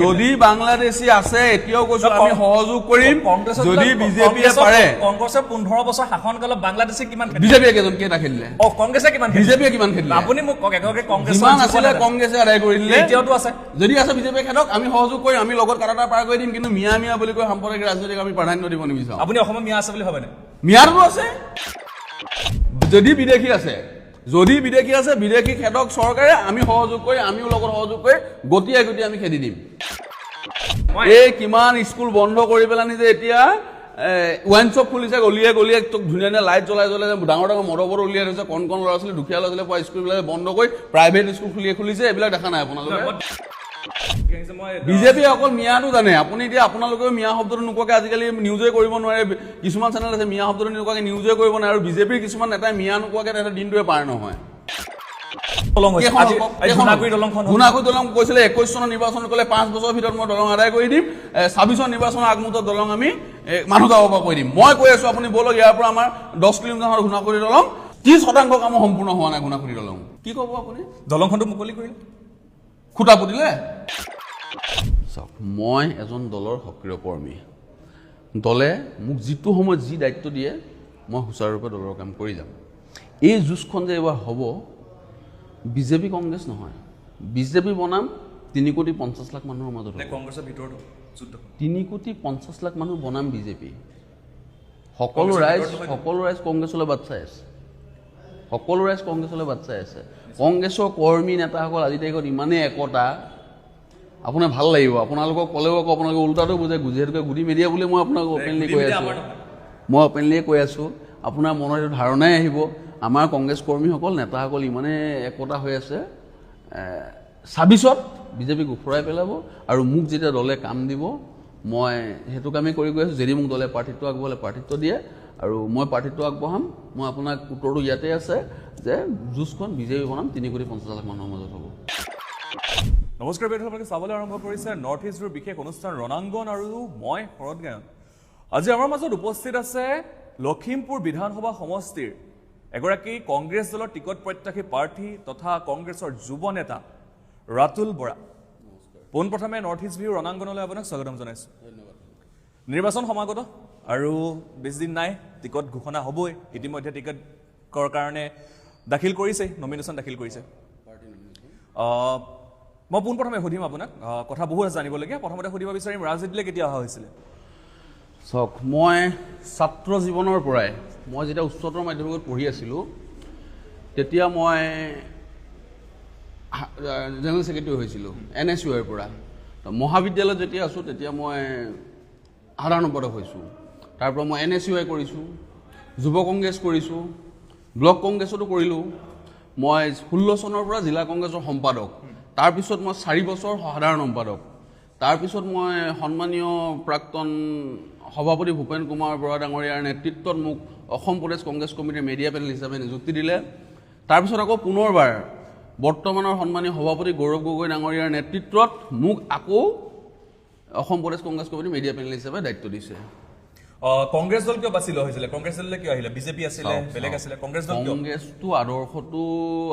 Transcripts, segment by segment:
যদি বাংলাদেশী আছে এতিয়াও কৈছো আমি সহযোগ কৰিম যদি বিজেপিয়ে পাৰে কংগ্ৰেছৰ 15 বছৰ শাসনকালত বাংলাদেশে কিমান বিজেপিয়ে কেইটা খেলিলে কংগ্ৰেছে কিমান বিজেপিয়ে কিমান খেলিলে আপুনি মোক কওক এগৰাকী কংগ্ৰেছৰ যিমান আছিলে কংগ্ৰেছে আদায় কৰিলে এতিয়াওতো আছে যদি আছে বিজেপিয়ে খেলক আমি সহযোগ কৰিম আমি লগত কাটাটা পাৰ কৰি দিম কিন্তু মিয়া মিয়া বুলি কৈ সাম্প্ৰদায়িক ৰাজনীতিক আমি প্ৰাধান্য দিব নিবিচাৰো আপুনি অসমত মিয়া আছে বুলি ভাবেনে মিয়াৰটো আছে যদি বিদেশী আছে যদি বিদেশী আছে বিদেশী খেদক চৰকাৰে আমি সহযোগ কৰি আমিও লগত সহযোগ কৰি গতিয়াই গতিয়াই আমি খেদি দিম এই কিমান স্কুল বন্ধ কৰি পেলানি যে এতিয়া ওৱাইন শ্বপ খুলিছে গলিয়ে গলিয়ে ধুনীয়া ধুনীয়া লাইট জ্বলাই জ্বলাই ডাঙৰ ডাঙৰ মদবৰ উলিয়াই থৈছে কণ কণ ল'ৰা ছোৱালী দুখীয়া ল'ৰা ছোৱালী পোৱা স্কুলবিলাক বন্ধ কৰি প্ৰাইভেট স্কুল খুলিছে এইবিলাক দেখা নাই আপোনালোকে বিজেপিয়ে অকল মিয়াটো জানে আপুনি এতিয়া আপোনালোকেও মিয়া শব্দটো নোকোৱাকৈ আজিকালি নিউজে কৰিব নোৱাৰে কিছুমান চেনেল আছে মিয়া শব্দটো নোকোৱাকৈ নিউজে কৰিব নোৱাৰে আৰু বিজেপিৰ কিছুমান নেতাই মিয়া নোকোৱাকৈ এটা দিনটোৱে পাৰ নহয় গুণাগুৰি দলং কৈছিলে 21 চনৰ নিৰ্বাচন কৰিলে 5 বছৰৰ ভিতৰত মই দলং আদায় কৰি দিম 26 নিৰ্বাচনৰ আগমুহূৰ্তত দলং আমি মানুহ যাব পৰা কৰি দিম মই কৈ আছো আপুনি বলক ইয়াৰ পৰা আমাৰ 10 কিলোমিটাৰ গুণাগুৰি দলং 30% কাম সম্পূৰ্ণ হোৱা নাই গুণাগুৰি দলং কি ক'ব আপুনি দলংখনটো মুকলি কৰিলে খুটা পুতিলে চাওক মই এজন দলৰ সক্ৰিয় কৰ্মী দলে মোক যিটো সময়ত যি দায়িত্ব দিয়ে মই সুচাৰুৰূপে দলৰ কাম কৰি যাম এই যুঁজখন যে এবাৰ হ'ব বিজেপি কংগ্ৰেছ নহয় বিজেপি বনাম 3 কোটি 50 লাখ মানুহৰ মাজত কংগ্ৰেছৰ ভিতৰত 3 কোটি 50 লাখ মানুহ বনাম বিজেপি সকলো ৰাইজ কংগ্ৰেছলৈ বাট চাই আছে সকলো ৰাইজ কংগ্ৰেছলৈ বাট চাই আছে কংগ্ৰেছৰ কৰ্মী নেতাসকল আজি তাৰিখত ইমানেই একতা আপোনাৰ ভাল লাগিব আপোনালোকক ক'লেও আকৌ আপোনালোকে উল্টাটো বুজে যিহেতুকে গুডি মেডিয়া বুলি মই আপোনাক অপেনলি কৈ আছোঁ আপোনাৰ মনত এইটো ধাৰণাই আহিব আমাৰ কংগ্ৰেছ কৰ্মীসকল নেতাসকল ইমানে একতা হৈ আছে 26ত বিজেপিক উফৰাই পেলাব আৰু মোক যেতিয়া দলে কাম দিব মই সেইটো কামেই কৰি গৈ আছোঁ যদি মোক দলে প্ৰাৰ্থিত্ব আগবঢ়ালে প্ৰাৰ্থিত্ব দিয়ে আৰু মই প্ৰাৰ্থিত্ব আগবঢ়াম মই আপোনাক উত্তৰটো ইয়াতে আছে যে যুঁজখন বিজেপি বনাম 3 কোটি 50 লাখ মানুহৰ মাজত হ'ব নমস্কাৰ বাইদেউসকলে চাবলৈ আৰম্ভ কৰিছে নৰ্থ ইষ্টৰ বিশেষ অনুষ্ঠান ৰণাংগন আৰু মই শৰৎ গায়ন আজি আমাৰ মাজত উপস্থিত আছে লখিমপুৰ বিধানসভা সমষ্টিৰ এগৰাকী কংগ্ৰেছ দলৰ টিকট প্ৰত্যাশী প্ৰাৰ্থী তথা কংগ্ৰেছৰ যুৱ নেতা ৰাতুল বৰা পোনপ্ৰথমে নৰ্থ ইষ্ট ভিউ ৰণাংগনলৈ আপোনাক স্বাগতম জনাইছোঁ ধন্যবাদ নিৰ্বাচন সমাগত আৰু বেছিদিন নাই টিকট ঘোষণা হ'বই ইতিমধ্যে টিকটৰ কাৰণে দাখিল কৰিছে নমিনেশ্যন দাখিল কৰিছে মই পোনপ্ৰথমে সুধিম আপোনাক কথা বহুত আছে জানিবলগীয়া প্ৰথমতে সুধিব বিচাৰিম ৰাজনীতিলৈ কেতিয়া অহা হৈছিলে চাওক মই ছাত্ৰ জীৱনৰ পৰাই মই যেতিয়া উচ্চতৰ মাধ্যমিকত পঢ়ি আছিলোঁ তেতিয়া মই জেনেৰেল ছেক্ৰেটাৰী হৈছিলোঁ NSUৰ পৰা মহাবিদ্যালয়ত যেতিয়া আছোঁ তেতিয়া মই সাধাৰণ সম্পাদক হৈছোঁ তাৰপৰা মই NSUI কৰিছোঁ যুৱ কংগ্ৰেছ কৰিছোঁ ব্লক কংগ্ৰেছতো কৰিলোঁ মই 16 চনৰ পৰা জিলা কংগ্ৰেছৰ সম্পাদক তাৰপিছত মই 4 বছৰ সাধাৰণ সম্পাদক তাৰপিছত মই সন্মানীয় প্ৰাক্তন সভাপতি ভূপেন কুমাৰ বৰা ডাঙৰীয়াৰ নেতৃত্বত মোক অসম প্ৰদেশ কংগ্ৰেছ কমিটিৰ মিডিয়া পেনেল হিচাপে নিযুক্তি দিলে তাৰপিছত আকৌ পুনৰবাৰ বৰ্তমানৰ সন্মানীয় সভাপতি গৌৰৱ গগৈ ডাঙৰীয়াৰ নেতৃত্বত মোক আকৌ অসম প্ৰদেশ কংগ্ৰেছ কমিটিৰ মিডিয়া পেনেল হিচাপে দায়িত্ব দিছে কংগ্ৰেছ দল কিয় বাছি লোৱা হৈছিলে কংগ্ৰেছ দললৈ কিয় আহিলে বিজেপি আছিলে বেলেগ আছিলে কংগ্ৰেছ দল কংগ্ৰেছটো আদৰ্শটো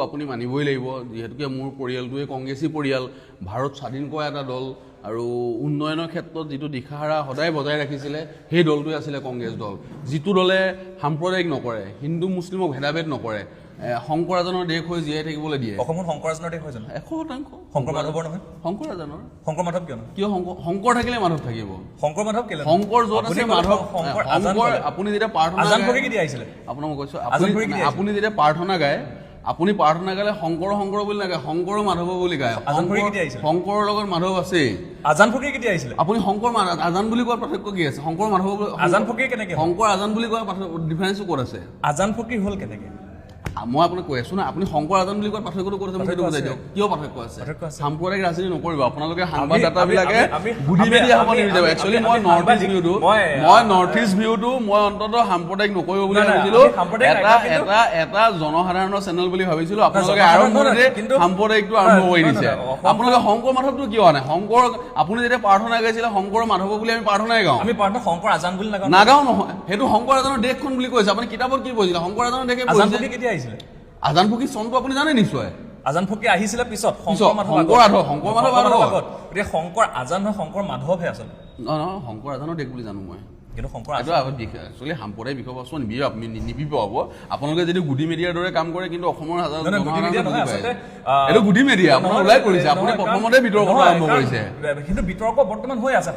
আপুনি মানিবই লাগিব যিহেতুকে মোৰ পৰিয়ালটোৱে কংগ্ৰেছী পৰিয়াল ভাৰত স্বাধীন কৰা এটা দল আৰু উন্নয়নৰ ক্ষেত্ৰত যিটো দিশাহাৰা সদায় বজাই ৰাখিছিলে সেই দলটোৱে আছিলে কংগ্ৰেছ দল যিটো দলে সাম্প্ৰদায়িক নকৰে হিন্দু মুছলিমক ভেদাভেদ নকৰে শংকৰাজনৰ দেশ হৈ জীয়াই থাকিবলৈ দিয়ে অসমত শংকৰাজনৰ দেশ হয় জানো 100% শংকৰ মাধৱৰ নহয় শংকৰাজনৰ শংকৰ মাধৱ কিয় শংকৰ থাকিলে মাধৱ থাকিব শংকৰ মাধৱ কেলে শংকৰ য'ত আছে মাধৱ শংকৰ আপুনি যেতিয়া প্ৰাৰ্থনা আজান ভৰি কি দিয়া আহিছিলে আপোনাক মই কৈছোঁ আপুনি যেতিয়া প্ৰাৰ্থনা গায় আপুনি প্ৰাৰ্থনা গালে শংকৰ বুলি নাগায় শংকৰ মাধৱ বুলি গায় শংকৰৰ লগত মাধৱ আছে আজান ফকীৰ কেতিয়া আহিছিলে আপুনি শংকৰ আজান বুলি কোৱাৰ পাৰ্থক্য কি আছে শংকৰ মাধৱ আজান ফকীৰ কেনেকে শংকৰ আজান বুলি কোৱাৰ ডিফাৰেন্সটো ক'ত আছে আজান ফকীৰ হ'ল কেনেকে মই আপোনাক কৈ আছো না আপুনি শংকৰ আজান বুলি কোৱাৰ পাৰ্থক্যটো ক'ত আছে মোক সেইটো বুজাই দিয়ক কিয় পাৰ্থক্য আছে সাম্প্ৰদায়িক ৰাজনীতি নকৰিব আপোনালোকে সংবাদদাতাবিলাকে বুদ্ধি মেলি হ'ব নিবিচাৰিব একচুৱেলি মই নৰ্থ ইষ্ট ভিউটো মই অন্তত সাম্প্ৰদায়িক নকৰিব বুলি ভাবিছিলোঁ এটা জনসাধাৰণৰ চেনেল বুলি ভাবিছিলোঁ আপোনালোকে আৰম্ভণিতে সাম্প্ৰদায়িকটো আৰম্ভ কৰি দিছে আপোনালোকে শংকৰ মাধৱটো কিয় হোৱা নাই শংকৰ আপুনি যেতিয়া প্ৰাৰ্থনা গাইছিলে শংকৰ মাধৱ বুলি আমি প্ৰাৰ্থনাই গাওঁ আমি প্ৰাৰ্থনা শংকৰ আজান বুলি নাগাওঁ নহয় সেইটো শংকৰ আজানৰ দেশখন বুলি কৈছে আপুনি কিতাপত কি পঢ়িছিলে শংকৰ আজানৰ দেশে পঢ়িছে কেতিয়া আহিছিলে আজান ফকীৰ চনটো আপুনি জানে নিশ্চয় আজান ফকী আহিছিলে পিছত শংকৰ মাধৱ আগত এতিয়া শংকৰ আজান নহয় শংকৰ মাধৱহে আচলতে নহয় শংকৰ আজানৰ দেশ বুলি জানো মই কিন্তু শংকৰ এইটো একচুৱেলি সাম্প্ৰদায়িক বিষয়বস্তু নিবিপাব আপোনালোকে যদি গুডি মেডিয়াৰ দৰে কাম কৰে কিন্তু অসমৰ এইটো গুডি মেডিয়া আপোনাৰ ওলাই কৰিছে আপুনি প্ৰথমতে বিতৰ্কটো আৰম্ভ কৰিছে কিন্তু বিতৰ্ক বৰ্তমান হৈ আছে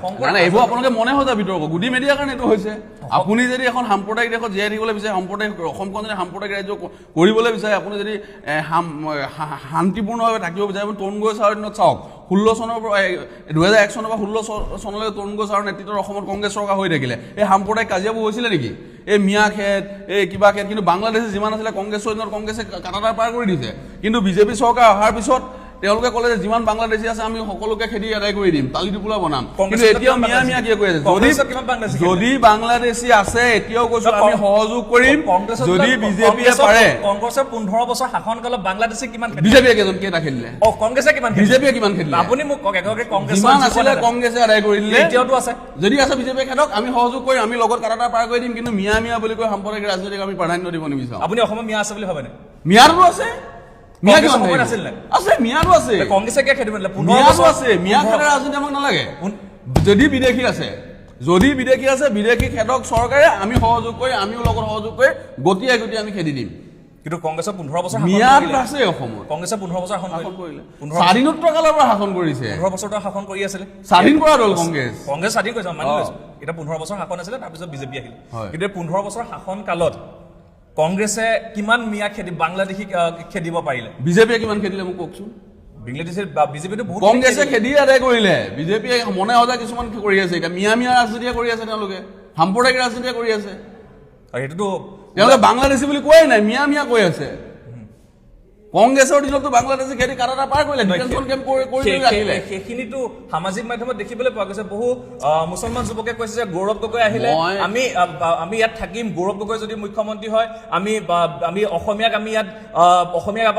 এইবোৰ আপোনালোকে মনে সজা বিতৰ্ক গুডি মেডিয়াৰ কাৰণে এইটো হৈছে আপুনি যদি এখন সাম্প্ৰদায়িক দেশত জীয়াই থাকিবলৈ বিচাৰে সাম্প্ৰদায়িক অসমখন যদি সাম্প্ৰদায়িক ৰাজ্য কৰিবলৈ বিচাৰে আপুনি যদি শান্তিপূৰ্ণভাৱে থাকিব বিচাৰে আপুনি তৰুণ গগৈৰ দিনত চাওক 16 চনৰ পৰা 2001 চনৰ পৰা 16 চনলৈকে তৰুণ গগৈৰ নেতৃত্বত অসমত কংগ্ৰেছ চৰকাৰ হৈ থাকিলে এই সাম্প্ৰদায়িক কাজিয়াবোৰ হৈছিলে নেকি এই মিয়া খেত এই কিবা খেত কিন্তু বাংলাদেশে যিমান আছিলে কংগ্ৰেছৰ দিনত কংগ্ৰেছে কাটাতাৰ পাৰ কৰি দিছে কিন্তু বিজেপি চৰকাৰ অহাৰ পিছত তেওঁলোকে ক'লে যে যিমান বাংলাদেশী আছে আমি সকলোকে খেদি আদায় কৰি দিম তালি টোপোলা বনাম কিন্তু এতিয়াও মিয়া কি কৈ আছে যদি বাংলাদেশী আছে এতিয়াও কৈছো আমি সহযোগ কৰিম যদি বিজেপিয়ে পাৰে কংগ্ৰেছৰ 15 বছৰ শাসনকালত বাংলাদেশে কিমান বিজেপিয়ে কেইটা খেলিলে কংগ্ৰেছে কিমান বিজেপিয়ে কিমান খেলিলে আপুনি মোক কওক এগৰাকী কংগ্ৰেছৰ যিমান আছিলে কংগ্ৰেছে আদায় কৰি দিলে এতিয়াওতো আছে যদি আছে বিজেপিয়ে খেদক আমি সহযোগ কৰিম আমি লগত কাটাতাৰ পাৰ কৰি দিম কিন্তু মিয়া বুলি কৈ সাম্প্ৰদায়িক ৰাজনীতিক আমি প্ৰাধান্য দিব নিবিচাৰো আপুনি অসমত মিয়া আছে বুলি ভাবেনে মিয়াটো আছে মিয়া কি আছিল আছে মিয়াটো আছে কংগ্ৰেছে কিয় খেদিব নালাগে 15 বছৰ আছে মিয়া খেদাৰ ৰাজনীতি আমাক নালাগে যদি বিদেশী আছে বিদেশী খেদক চৰকাৰে আমি সহযোগ কৰি আমিও লগত সহযোগ কৰি গতিয়াই আমি খেদি দিম কিন্তু কংগ্ৰেছৰ 15 বছৰ মিয়াত আছে অসমত কংগ্ৰেছে 15 বছৰ শাসন কৰিলে স্বাধীনোত্তৰ কালৰ পৰা শাসন কৰিছে 15 বছৰ শাসন কৰি আছিল স্বাধীন কৰা দল কংগ্ৰেছ স্বাধীন কৰিছে মানি লৈছো এটা 15 বছৰ শাসন আছিলে তাৰপিছত বিজেপি আহিল কিন্তু 15 বছৰ শাসন কালত কংগ্ৰেছে কিমান মিয়া বাংলাদেশী খেদিব পাৰিলে বিজেপিয়ে কিমান খেদিলে মোক কওকচোন বিজেপিটো বহুত কংগ্ৰেছে খেদি আদায় কৰিলে বিজেপিয়ে মনে সজা কিছুমান কৰি আছে এতিয়া মিয়া ৰাজনীতিয়ে কৰি আছে তেওঁলোকে সাম্প্ৰদায়িক ৰাজনীতিয়ে কৰি আছে আৰু সেইটোতো তেওঁলোকে বাংলাদেশী বুলি কোৱাই নাই মিয়া কৈ আছে কংগ্ৰেছৰ দিনতো বাংলাদেশে খেদি কাটাতাৰ পাৰ কৰিলে ডিটেনশ্যন কেম্প কৰি আহিলে সেইখিনিতো সামাজিক মাধ্যমত দেখিবলৈ পোৱা গৈছে বহু মুছলমান যুৱকে কৈছে যে গৌৰৱ গগৈ আহিলে আমি ইয়াত থাকিম গৌৰৱ গগৈ যদি মুখ্যমন্ত্ৰী হয় আমি অসমীয়াক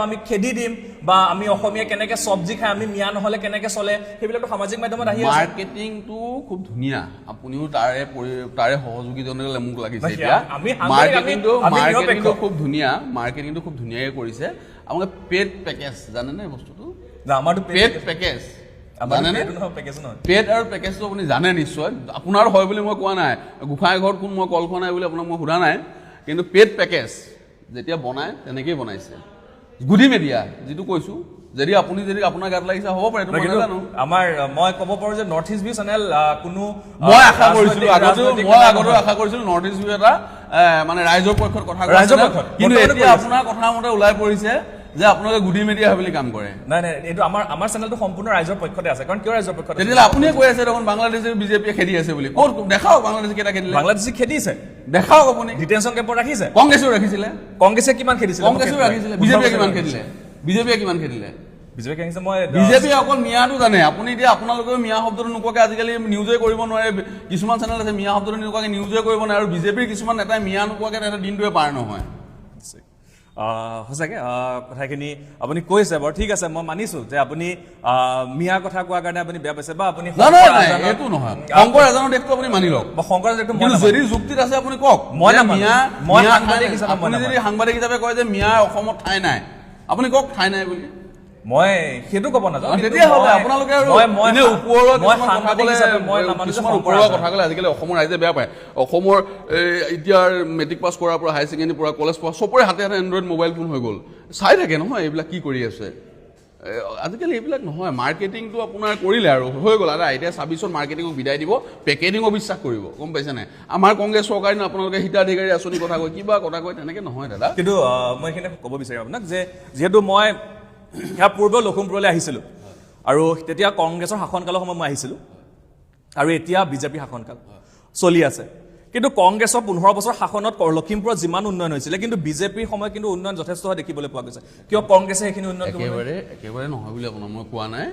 আমি খেদি দিম বা আমি অসমীয়া কেনেকে চব্জি খাই আমি মিয়া নহলে কেনেকে চলে সেইবিলাকতো সামাজিক মাধ্যমত আহি আছে মাৰ্কেটিংটো খুব ধুনীয়া আপুনিও তাৰে সহযোগীজনে মোক লাগিছে এতিয়া মাৰ্কেটিংটো খুব ধুনীয়া মাৰ্কেটিংটো খুব ধুনীয়াকৈ কৰিছে আমাকে পেড পেকেজ জানেনে বস্তুটো আমাৰতো পেড পেকেজ জানেনে পেড আৰু পেকেজটো আপুনি জানে নিশ্চয় আপোনাৰ হয় বুলি মই কোৱা নাই গোসাঁই ঘৰত কোন মই কল খোৱা নাই বুলি আপোনাক মই সোধা নাই কিন্তু পেড পেকেজ যেতিয়া বনায় তেনেকেই বনাইছে গুডি মেডিয়া যিটো কৈছো যদি আপোনাৰ গাত লাগিছে হ'ব পাৰে মই ক'ব পাৰো যে নৰ্থ ইষ্ট ভিউ চেনেল কোনো মই আশা কৰিছিলো নৰ্থ ইষ্ট ভিউ এটা মানে ৰাইজৰ পক্ষত কথা কিন্তু এতিয়া আপোনাৰ কথা মতে ওলাই পৰিছে যে আপোনালোকে গুডি মেডিয়া বুলি কাম কৰে নাই এইটো আমাৰ চেনেলটো সম্পূৰ্ণ ৰাইজৰ পক্ষতে আছে কাৰণ কিয় ৰাইজৰ পক্ষতে তেতিয়াহ'লে আপুনিয়ে কৈ আছে দেখোন বাংলাদেশে বিজেপিয়ে খেদি আছে বুলি ক'ত দেখাওক বাংলাদেশে কেইটা খেদিলে বাংলাদেশে খেদিছে দেখাওক আপুনি ডিটেনশ্যন কেম্পত ৰাখিছে কংগ্ৰেছেও ৰাখিছিলে কংগ্ৰেছে কিমান খেদিছিলে বিজেপিয়ে কিমান খেদিলে বিজেপিয়ে অকল মিয়াটো জানে আপুনি এতিয়া আপোনালোকেও মিয়া শব্দটো নোকোৱাকে আজিকালি নিউজে কৰিব নোৱাৰে কিছুমান চেনেল আছে মিয়া শব্দটো নোকোৱাকে নিউজে কৰিব নোৱাৰে আৰু বিজেপিৰ কিছুমান নেতাই মিয়া নোকোৱাকে এটা দিনটোৱে পাৰ নহয় সঁচাকৈ কথাখিনি আপুনি কৈছে বাৰু ঠিক আছে মই মানিছো যে আপুনি মিয়া কথা কোৱাৰ কাৰণে আপুনি বেয়া পাইছে বা আপুনি এইটো নহয় শংকৰ এজনৰ দেশটো আপুনি মানি লওক বা শংকৰ দেশটো যদি যুক্তিত আছে আপুনি কওক আপুনি যদি সাংবাদিক হিচাপে কয় যে মিয়া অসমত ঠাই নাই আপুনি কওক ঠাই নাই বুলি মই সেইটো ক'ব নাজানো তেতিয়াহ'লে আপোনালোকে কথা ক'লে আজিকালি অসমৰ ৰাইজে বেয়া পায় অসমৰ এতিয়াৰ মেট্ৰিক পাছ কৰাৰ পৰা হায়াৰ ছেকেণ্ডেৰী পৰা কলেজ পঢ়া চবৰে হাতে এণ্ড্ৰইড মোবাইল ফোন হৈ গ'ল চাই থাকে নহয় এইবিলাক কি কৰি আছে আজিকালি এইবিলাক নহয় মাৰ্কেটিংটো আপোনাৰ কৰিলে আৰু হৈ গ'ল দাদা এতিয়া 26ত মাৰ্কেটিঙক বিদায় দিব পেকেজিঙক বিশ্বাস কৰিব গম পাইছে নাই আমাৰ কংগ্ৰেছ চৰকাৰে আপোনালোকে হিতাধিকাৰী আঁচনি কথা কয় কিবা কথা কয় তেনেকৈ নহয় দাদা কিন্তু মই এইখিনি ক'ব বিচাৰিম আপোনাক যে যিহেতু মই ইয়াৰ পূৰ্বে লখিমপুৰলৈ আহিছিলোঁ আৰু তেতিয়া কংগ্ৰেছৰ শাসনকালৰ সময়ত মই আহিছিলোঁ আৰু এতিয়া বিজেপি শাসনকাল চলি আছে কিন্তু কংগ্ৰেছৰ 15 বছৰ শাসনত লখিমপুৰত যিমান উন্নয়ন হৈছিলে কিন্তু বিজেপিৰ সময়ত কিন্তু উন্নয়ন যথেষ্ট দেখিবলৈ পোৱা গৈছে কিয় কংগ্ৰেছে সেইখিনি উন্নয়ন একেবাৰে নহয় বুলি আপোনাক মই কোৱা নাই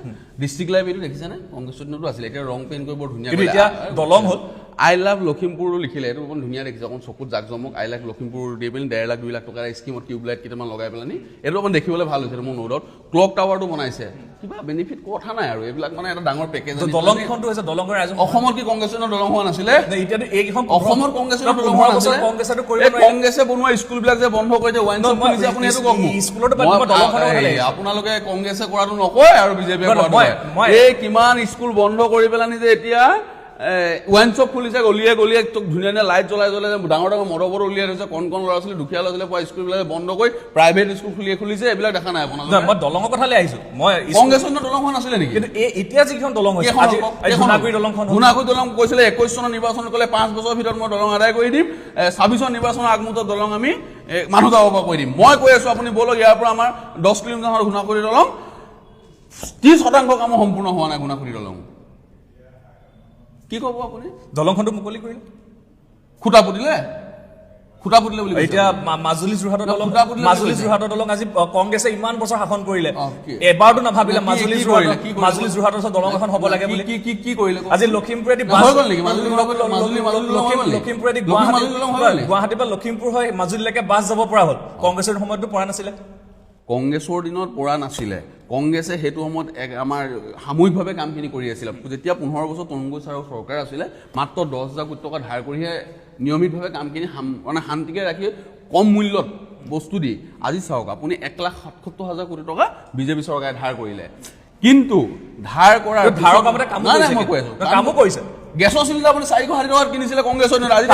ডিষ্ট্ৰিক্ট লাইব্ৰেৰীটো দেখিছেনে কংগ্ৰেছৰ দিনতো আছিলে এতিয়া ৰং পেইণ্ট কৰি বৰ ধুনীয়া এতিয়া দলং হ'ল আই লাভ লখিমপুৰো লিখিলে, এইটো অকণ ধুনীয়া দেখিছে, অকণ চকুত জাকজমক, আই লাভ লখিমপুৰ দি পেলাই 1.5 লাখ 2 লাখ টকাৰ স্কিমত টিউবলাইট কেইটামান লগাই পেলানি, এইটো অকণ দেখিবলৈ ভাল হৈছে মোৰ নোডত। ক্লক টাৱাৰটো বনাইছে, কিবা বেনিফিট কথা নাই আৰু এইবিলাক মানে এটা ডাঙৰ পেকেজ। দলংখনটো হৈছে দলংৰ ৰাইজৰ অসমত কি কংগ্ৰেছৰ দলং হোৱা নাছিলে? এতিয়াতো এইখন অসমৰ কংগ্ৰেছৰ দলং হোৱা নাছিলে? কংগ্ৰেছে বনোৱা স্কুলবিলাক যে বন্ধ কৰিছে, ৱাইন শ্বপ খুলিছে, আপুনি এইটো কওক মোক। আপোনালোকে কংগ্ৰেছে কৰাটো নকয় আৰু বিজেপিয়ে কৰাটো কয়। এই কিমান স্কুল বন্ধ কৰি পেলানি যে এতিয়া ৱাইন শ্বপ খুলিছে গলিয়ে গলিয়ে, ধুনীয়া ধুনীয়া লাইট জ্বলাই জ্বলাই ডাঙৰ ডাঙৰ মদবৰ উলিয়াই থৈছে, কণ কণ ল'ৰা ছোৱালী দুখীয়া ল'ৰা ছোৱালী পোৱা স্কুলবিলাক বন্ধ কৰি প্ৰাইভেট স্কুল খুলিছে, এইবিলাক দেখা নাই আপোনালোকে? মই দলঙৰ কথালৈ আহিছো। মই কংগ্ৰেছৰ দলং হোৱা নাছিলে নেকি? কিন্তু এতিয়া যিখন দলং হৈছে ধুনাগুৰি দলংখন, ধুনাগুৰি দলং কৈছিলে 21 চনৰ নিৰ্বাচন ক'লে 5 বছৰৰ ভিতৰত মই দলং আদায় কৰি দিম, 26 নিৰ্বাচনৰ আগমুহূৰ্তত দলং আমি মানুহ যাব পৰা কৰি দিম। মই কৈ আছো আপুনি বলক, ইয়াৰ পৰা আমাৰ 10 কিলোমিটাৰ ধুনাগুৰি দলং 30% কামো সম্পূৰ্ণ হোৱা নাই। ধুনাগুৰি দলং কি ক'ব আপুনি? দলংখনটো মুকলি কৰিলে, খুটা পুতিলে বুলি এতিয়া মাজুলী যোৰহাটৰ দলং, মাজুলী যোৰহাটৰ দলং আজি কংগ্ৰেছে ইমান বছৰ শাসন কৰিলে, এবাৰতো নাভাবিলে মাজুলী যোৰহাটৰ দলং এখন হ'ব লাগে বুলি। কি কৰিলে? আজি লখিমপুৰেদি গুৱাহাটীৰ পৰা লখিমপুৰ হৈ মাজুলীলৈকে বাছ যাব পৰা হ'ল, কংগ্ৰেছৰ সময়তো পৰা নাছিলে। কংগ্ৰেছৰ দিনত পৰা নাছিলে, কংগ্ৰেছে সেইটো সময়ত আমাৰ সামূহিকভাৱে কামখিনি কৰি আছিলে। যেতিয়া 15 বছৰ তৰুণ গগৈ ছাৰৰ চৰকাৰ আছিলে, মাত্ৰ 10,000 কোটি টকা ধাৰ কৰিহে নিয়মিতভাৱে কামখিনি মানে শান্তিকে ৰাখি কম মূল্যত বস্তু দি, আজি চাওক আপুনি 1,77,000 কোটি টকা বিজেপি চৰকাৰে ধাৰ কৰিলে। কিন্তু ধাৰ কৰাৰ মই কৈ আছো কামো কৰিছে। গেছৰ চিলিণ্ডাৰ আপুনি 460 টকাত কিনিছিলে কংগ্ৰেছৰ দিনত, আজি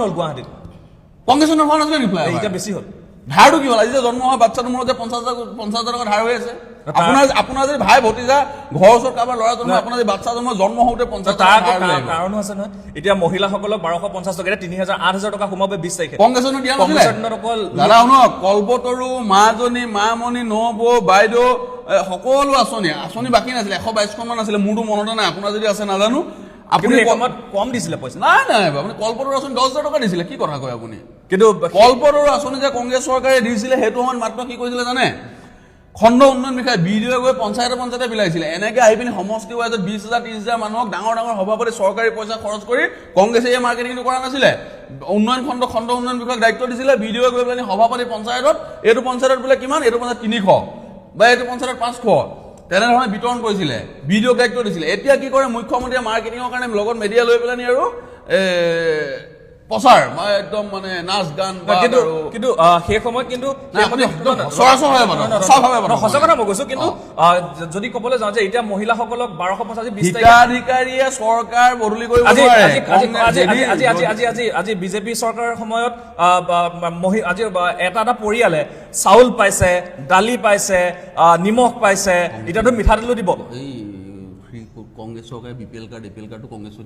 হ'ল গুৱাহাটীত কংগ্ৰেছৰ হোৱা নাছিলে নেকি? এতিয়া বেছি হ'ল। ধাৰটো কি হ'ল? আজি যে জন্ম হোৱা বাচ্ছাটোৰ মূৰত যে 50,000 টকা ধাৰ হৈ আছে। আপোনাৰ যদি ভাই ভতিজা ঘৰৰ ওচৰত কাৰোবাৰ ল'ৰা জন্ম, আপোনাৰ যদি বাচ্ছা জন্ম হওঁতে 50,000 কাৰণো আছে নহয়। এতিয়া মহিলাসকলক 1250 টকা, 3,000 8,000 টকা সোমাব 20 তাৰিখে। কংগ্ৰেছৰ দিয়া নাছিলে দাদা। শুনক, কল্পতৰু, মাজনী, মামণি, নবৌ, বাইদেউ সকলো আঁচনি বাকী নাছিলে, 122খন মান আছিলে, মোৰতো মনতে নাই, আপোনাৰ যদি আছে নাজানো। আপুনি কম দিছিলে পইচা? নাই, আপুনি কল্পতৰু আঁচনি 10,000 টকা দিছিলে, কি কথা কয় আপুনি? কিন্তু কল্পতৰু আঁচনি যে কংগ্ৰেছ চৰকাৰে দিছিলে, সেইটো সময়ত মাত্ৰ কি কৰিছিলে জানে? খণ্ড উন্নয়ন বিষয়ে বিডিঅ গৈ পঞ্চায়তে বিলাইছিলে। এনেকে আহি পিনি সমষ্টি ৱাইজত 20,000 30,000 মানুহক ডাঙৰ সভাপতি চৰকাৰী পইচা খৰচ কৰি কংগ্ৰেছে এই মাৰ্কেটিংটো কৰা নাছিলে। উন্নয়ন খণ্ড উন্নয়ন বিষয়ক দায়িত্ব দিছিলে, বিডিঅ গৈ পেলাই সভাপতি পঞ্চায়তত, এইটো পঞ্চায়তত বোলে কিমান, এইটো পঞ্চায়ত 300 বা এইটো পঞ্চায়তত 500, তেনেধৰণে বিতৰণ কৰিছিলে, বিডিঅ দায়িত্ব দিছিলে। এতিয়া কি কৰে মুখ্যমন্ত্ৰীয়ে মাৰ্কেটিঙৰ কাৰণে লগত মিডিয়া লৈ পেলাই আৰু প্ৰচাৰ একদম মানে নাচ গান। কিন্তু সেই সময়ত কিন্তু সঁচা কথা মই কৈছো। কিন্তু যদি ক'বলৈ যাওঁ যে এতিয়া মহিলাসকলক 1250 হিতাধিকাৰীয়ে চৰকাৰ বদলি কৰিব নোৱাৰে। আজি বিজেপি চৰকাৰৰ সময়ত আজি এটা পৰিয়ালে চাউল পাইছে, দালি পাইছে, নিমখ পাইছে, এতিয়াতো মিঠাতেলো দিব। কংগ্ৰেছ চৰকাৰে BPL কাৰ্ড APL কাৰ্ডটো কংগ্ৰেছৰ